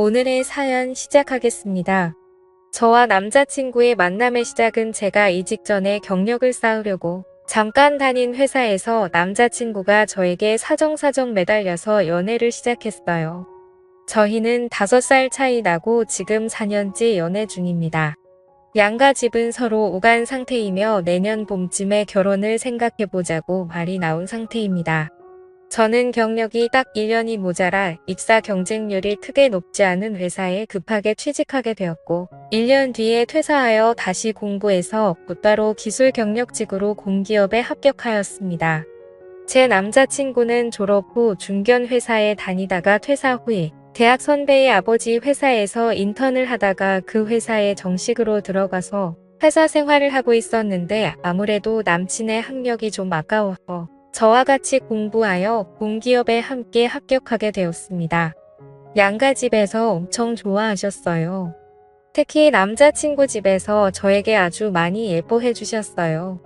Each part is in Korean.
오늘의 사연 시작하겠습니다. 저와 남자친구의 만남의 시작은 제가 이직 전에 경력을 쌓으려고 잠깐 다닌 회사에서 남자친구가 저에게 사정사정 매달려서 연애를 시작했어요. 저희는 5살 차이 나고 지금 4년째 연애 중입니다. 양가 집은 서로 오간 상태이며 내년 봄쯤에 결혼을 생각해보자고 말이 나온 상태입니다. 저는 경력이 딱 1년이 모자라 입사 경쟁률이 크게 높지 않은 회사에 급하게 취직하게 되었고 1년 뒤에 퇴사하여 다시 공부해서 곧바로 기술 경력직으로 공기업에 합격하였습니다. 제 남자친구는 졸업 후 중견 회사에 다니다가 퇴사 후에 대학 선배의 아버지 회사에서 인턴을 하다가 그 회사에 정식으로 들어가서 회사 생활을 하고 있었는데 아무래도 남친의 학력이 좀 아까워서 저와 같이 공부하여 공기업에 함께 합격하게 되었습니다. 양가 집에서 엄청 좋아하셨어요. 특히 남자친구 집에서 저에게 아주 많이 예뻐해 주셨어요.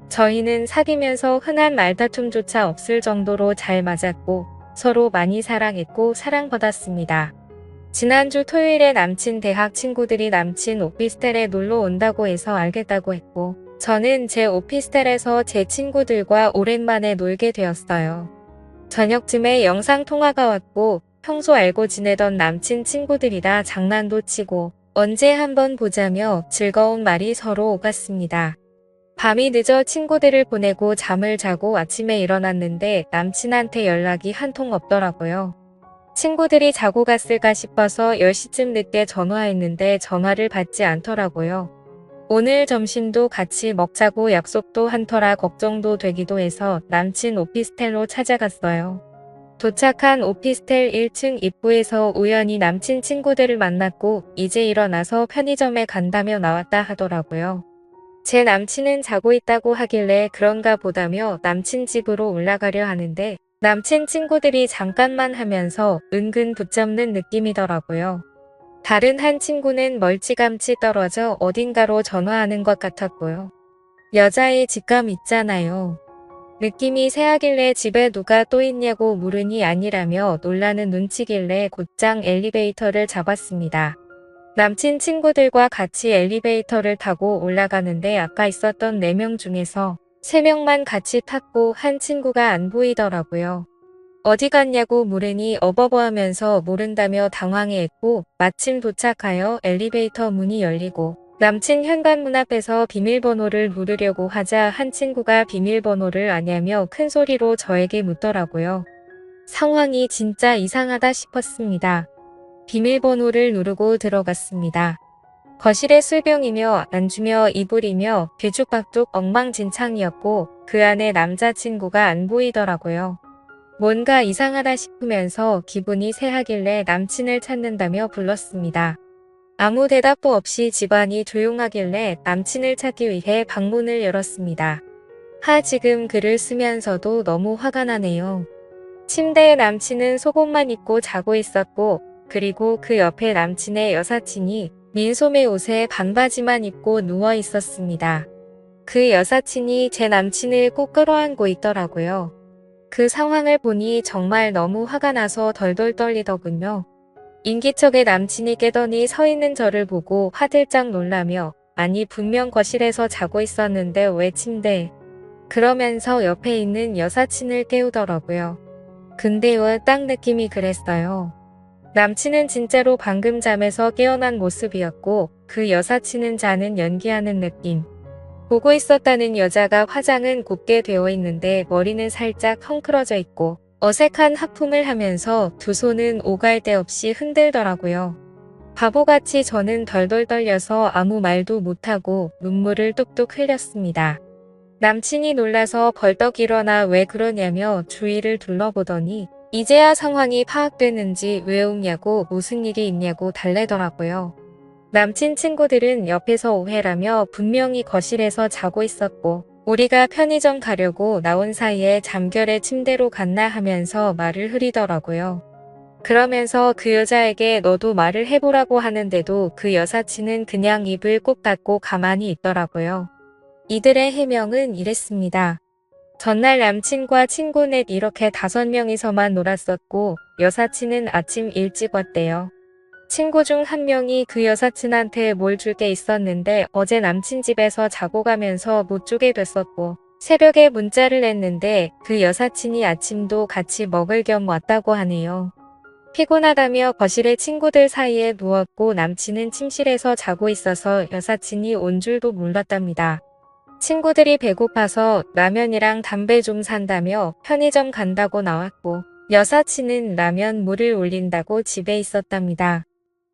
저희는 사귀면서 흔한 말다툼조차 없을 정도로 잘 맞았고 서로 많이 사랑했고 사랑받았습니다. 지난주 토요일에 남친 대학 친구들이 남친 오피스텔에 놀러 온다고 해서 알겠다고 했고 저는 제 오피스텔에서 제 친구들과 오랜만에 놀게 되었어요. 저녁쯤에 영상통화가 왔고 평소 알고 지내던 남친 친구들이라 장난도 치고 언제 한번 보자며 즐거운 말이 서로 오갔습니다. 밤이 늦어 친구들을 보내고 잠을 자고 아침에 일어났는데 남친한테 연락이 한 통 없더라고요. 친구들이 자고 갔을까 싶어서 10시쯤 늦게 전화했는데 전화를 받지 않더라고요. 오늘 점심도 같이 먹자고 약속도 한 터라 걱정도 되기도 해서 남친 오피스텔로 찾아갔어요. 도착한 오피스텔 1층 입구에서 우연히 남친 친구들을 만났고 이제 일어나서 편의점에 간다며 나왔다 하더라고요. 제 남친은 자고 있다고 하길래 그런가 보다며 남친 집으로 올라가려 하는데 남친 친구들이 잠깐만 하면서 은근 붙잡는 느낌이더라고요. 다른 한 친구는 멀찌감치 떨어져 어딘가로 전화하는 것 같았고요. 여자의 직감 있잖아요. 느낌이 새하길래 집에 누가 또 있냐고 물으니 아니라며 놀라는 눈치길래 곧장 엘리베이터를 잡았습니다. 남친 친구들과 같이 엘리베이터를 타고 올라가는데 아까 있었던 4명 중에서 3명만 같이 탔고 한 친구가 안 보이더라고요. 어디 갔냐고 물으니 어버버 하면서 모른다며 당황해했고 마침 도착하여 엘리베이터 문이 열리고 남친 현관문 앞에서 비밀번호를 누르려고 하자 한 친구가 비밀번호를 아냐며 큰 소리로 저에게 묻더라고요. 상황이 진짜 이상하다 싶었습니다. 비밀번호를 누르고 들어갔습니다. 거실에 술병이며 안주며 이불이며 뒤죽박죽 엉망진창이었고 그 안에 남자친구가 안 보이더라고요. 뭔가 이상하다 싶으면서 기분이 새하길래 남친을 찾는다며 불렀습니다. 아무 대답도 없이 집안이 조용하길래 남친을 찾기 위해 방문을 열었습니다. 지금 글을 쓰면서도 너무 화가 나네요. 침대에 남친은 속옷만 입고 자고 있었고 그리고 그 옆에 남친의 여사친이 민소매 옷에 반바지만 입고 누워 있었습니다. 그 여사친이 제 남친을 꼭 끌어안고 있더라고요. 그 상황을 보니 정말 너무 화가 나서 덜덜 떨리더군요. 인기척에 남친이 깨더니 서 있는 저를 보고 화들짝 놀라며 아니 분명 거실에서 자고 있었는데 왜 침대에 그러면서 옆에 있는 여사친을 깨우더라고요. 근데 왜 딱 느낌이 그랬어요. 남친은 진짜로 방금 잠에서 깨어난 모습이었고 그 여사친은 자는 연기하는 느낌. 보고 있었다는 여자가 화장은 곱게 되어 있는데 머리는 살짝 헝클어져 있고 어색한 하품을 하면서 두 손은 오갈 데 없이 흔들더라고요. 바보같이 저는 덜덜 떨려서 아무 말도 못하고 눈물을 뚝뚝 흘렸습니다. 남친이 놀라서 벌떡 일어나 왜 그러냐며 주위를 둘러보더니 이제야 상황이 파악됐는지 왜 웃냐고 무슨 일이 있냐고 달래더라고요. 남친 친구들은 옆에서 오해라며 분명히 거실에서 자고 있었고 우리가 편의점 가려고 나온 사이에 잠결에 침대로 갔나 하면서 말을 흐리더라고요. 그러면서 그 여자에게 너도 말을 해보라고 하는데도 그 여사친은 그냥 입을 꼭 닫고 가만히 있더라고요. 이들의 해명은 이랬습니다. 전날 남친과 친구 넷 이렇게 5명이서만 놀았었고 여사친은 아침 일찍 왔대요. 친구 중 한 명이 그 여사친한테 뭘 줄 게 있었는데 어제 남친 집에서 자고 가면서 못 주게 됐었고, 새벽에 문자를 했는데 그 여사친이 아침도 같이 먹을 겸 왔다고 하네요. 피곤하다며 거실에 친구들 사이에 누웠고 남친은 침실에서 자고 있어서 여사친이 온 줄도 몰랐답니다. 친구들이 배고파서 라면이랑 담배 좀 산다며 편의점 간다고 나왔고, 여사친은 라면 물을 올린다고 집에 있었답니다.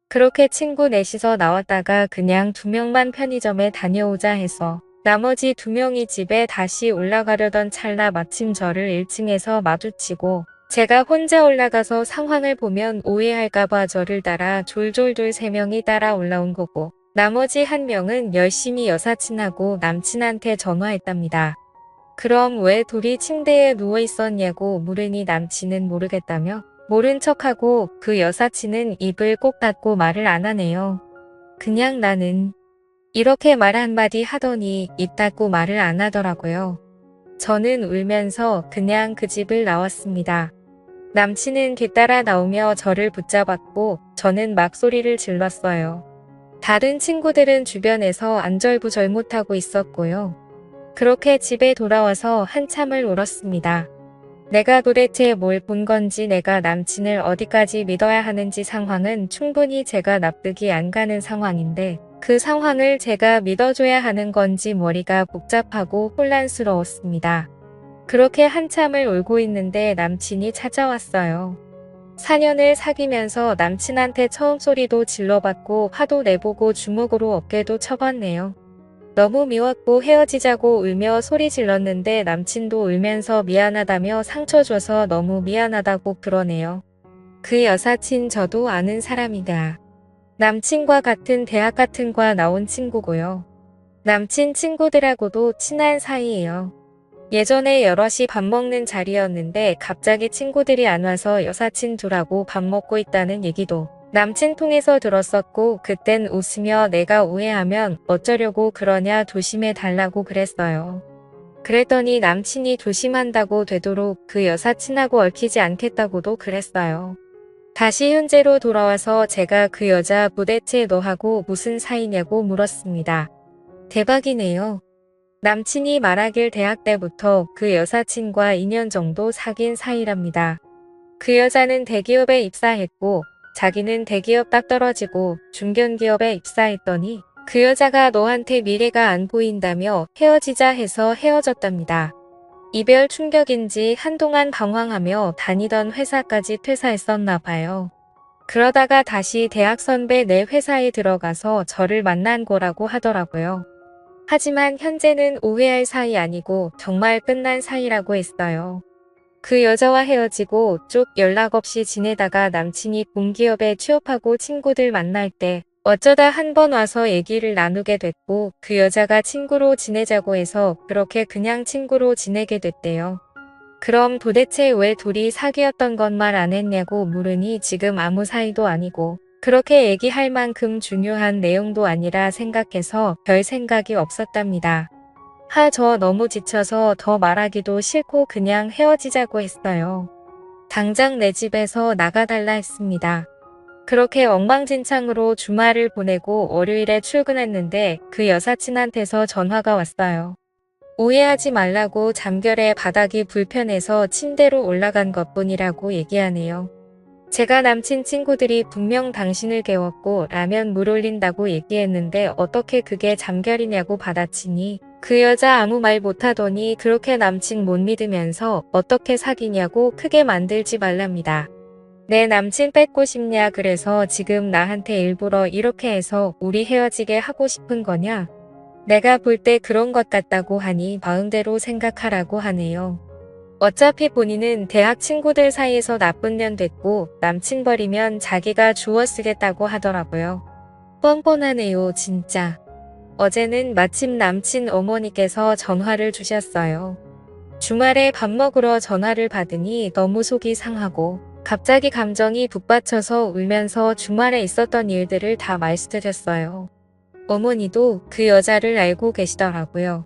그렇게 친구 넷이서 나왔다가 그냥 2명만 편의점에 다녀오자 해서 나머지 2명이 집에 다시 올라가려던 찰나 마침 저를 1층에서 마주치고, 제가 혼자 올라가서 상황을 보면 오해할까봐 저를 따라 졸졸졸 3명이 따라 올라온 거고, 나머지 1명은 열심히 여사친하고 남친한테 전화했답니다. 그럼 왜 둘이 침대에 누워 있었냐고 물으니 남친은 모르겠다며 모른 척하고 그 여사친은 입을 꼭 닫고 말을 안 하네요. 그냥 나는 이렇게 말 한마디 하더니 입 닫고 말을 안 하더라고요. 저는 울면서 그냥 그 집을 나왔습니다. 남친은 뒤따라 나오며 저를 붙잡았고 저는 막 소리를 질렀어요. 다른 친구들은 주변에서 안절부절 못하고 있었고요. 그렇게 집에 돌아와서 한참을 울었습니다. 내가 도대체 뭘 본 건지, 내가 남친을 어디까지 믿어야 하는지, 상황은 충분히 제가 납득이 안 가는 상황인데 그 상황을 제가 믿어줘야 하는 건지 머리가 복잡하고 혼란스러웠습니다. 그렇게 한참을 울고 있는데 남친이 찾아왔어요. 4년을 사귀면서 남친한테 처음 소리도 질러봤고 화도 내보고 주먹으로 어깨도 쳐봤네요. 너무 미웠고 헤어지자고 울며 소리 질렀는데 남친도 울면서 미안하다며 상처 줘서 너무 미안하다고 그러네요. 그 여사친 저도 아는 사람이다. 남친과 같은 대학 같은 과 나온 친구고요. 남친 친구들하고도 친한 사이예요. 예전에 여럿이 밥 먹는 자리였는데 갑자기 친구들이 안 와서 여사친 둘하고 밥 먹고 있다는 얘기도 남친 통해서 들었었고, 그땐 웃으며 내가 오해하면 어쩌려고 그러냐, 조심해 달라고 그랬어요. 그랬더니 남친이 조심한다고 되도록 그 여사친하고 얽히지 않겠다고도 그랬어요. 다시 현재로 돌아와서 제가 그 여자 도대체 너하고 무슨 사이냐고 물었습니다. 대박이네요. 남친이 말하길 대학 때부터 그 여사친과 2년 정도 사귄 사이랍니다. 그 여자는 대기업에 입사했고 자기는 대기업 딱 떨어지고 중견기업에 입사했더니 그 여자가 너한테 미래가 안 보인다며 헤어지자 해서 헤어졌답니다. 이별 충격인지 한동안 방황하며 다니던 회사까지 퇴사했었나 봐요. 그러다가 다시 대학 선배 내 회사에 들어가서 저를 만난 거라고 하더라고요. 하지만 현재는 오해할 사이 아니고 정말 끝난 사이라고 했어요. 그 여자와 헤어지고 쭉 연락 없이 지내다가 남친이 공기업에 취업하고 친구들 만날 때 어쩌다 한 번 와서 얘기를 나누게 됐고, 그 여자가 친구로 지내자고 해서 그렇게 그냥 친구로 지내게 됐대요. 그럼 도대체 왜 둘이 사귀었던 건 말 안 했냐고 물으니 지금 아무 사이도 아니고 그렇게 얘기할 만큼 중요한 내용도 아니라 생각해서 별 생각이 없었답니다. 저 너무 지쳐서 더 말하기도 싫고 그냥 헤어지자고 했어요. 당장 내 집에서 나가달라 했습니다. 그렇게 엉망진창으로 주말을 보내고 월요일에 출근했는데 그 여사친한테서 전화가 왔어요. 오해하지 말라고, 잠결에 바닥이 불편해서 침대로 올라간 것뿐이라고 얘기하네요. 제가 남친 친구들이 분명 당신을 깨웠고 라면 물 올린다고 얘기했는데 어떻게 그게 잠결이냐고 받아치니 그 여자 아무 말 못하더니 그렇게 남친 못 믿으면서 어떻게 사귀냐고 크게 만들지 말랍니다. 내 남친 뺏고 싶냐, 그래서 지금 나한테 일부러 이렇게 해서 우리 헤어지게 하고 싶은 거냐? 내가 볼 때 그런 것 같다고 하니 마음대로 생각하라고 하네요. 어차피 본인은 대학 친구들 사이에서 나쁜 년 됐고 남친 버리면 자기가 주워 쓰겠다고 하더라고요. 뻔뻔하네요 진짜. 어제는 마침 남친 어머니께서 전화를 주셨어요. 주말에 밥 먹으러 전화를 받으니 너무 속이 상하고 갑자기 감정이 북받쳐서 울면서 주말에 있었던 일들을 다 말씀드렸어요. 어머니도 그 여자를 알고 계시더라고요.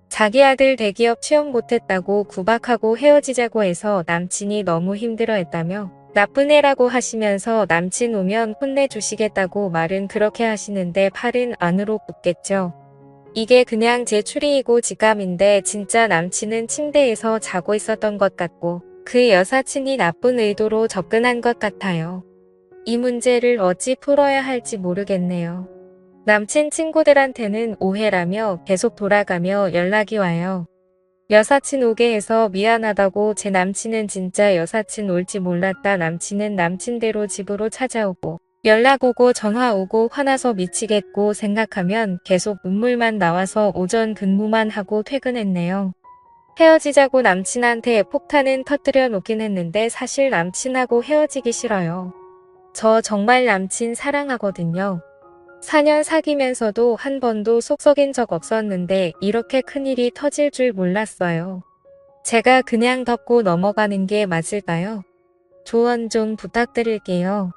자기 아들 대기업 취업 못했다고 구박하고 헤어지자고 해서 남친이 너무 힘들어했다며 나쁜 애라고 하시면서 남친 오면 혼내주시겠다고 말은 그렇게 하시는데 팔은 안으로 굽겠죠. 이게 그냥 제 추리이고 직감인데 진짜 남친은 침대에서 자고 있었던 것 같고 그 여사친이 나쁜 의도로 접근한 것 같아요. 이 문제를 어찌 풀어야 할지 모르겠네요. 남친 친구들한테는 오해라며 계속 돌아가며 연락이 와요. 여사친 오게 해서 미안하다고 제 남친은 진짜 여사친 올지 몰랐다 남친은 남친대로 집으로 찾아오고 연락 오고 전화 오고 화나서 미치겠고 생각하면 계속 눈물만 나와서 오전 근무만 하고 퇴근했네요. 헤어지자고 남친한테 폭탄은 터뜨려 놓긴 했는데 사실 남친하고 헤어지기 싫어요. 저 정말 남친 사랑하거든요. 4년 사귀면서도 한 번도 속 썩인 적 없었는데 이렇게 큰일이 터질 줄 몰랐어요. 제가 그냥 덮고 넘어가는 게 맞을까요? 조언 좀 부탁드릴게요.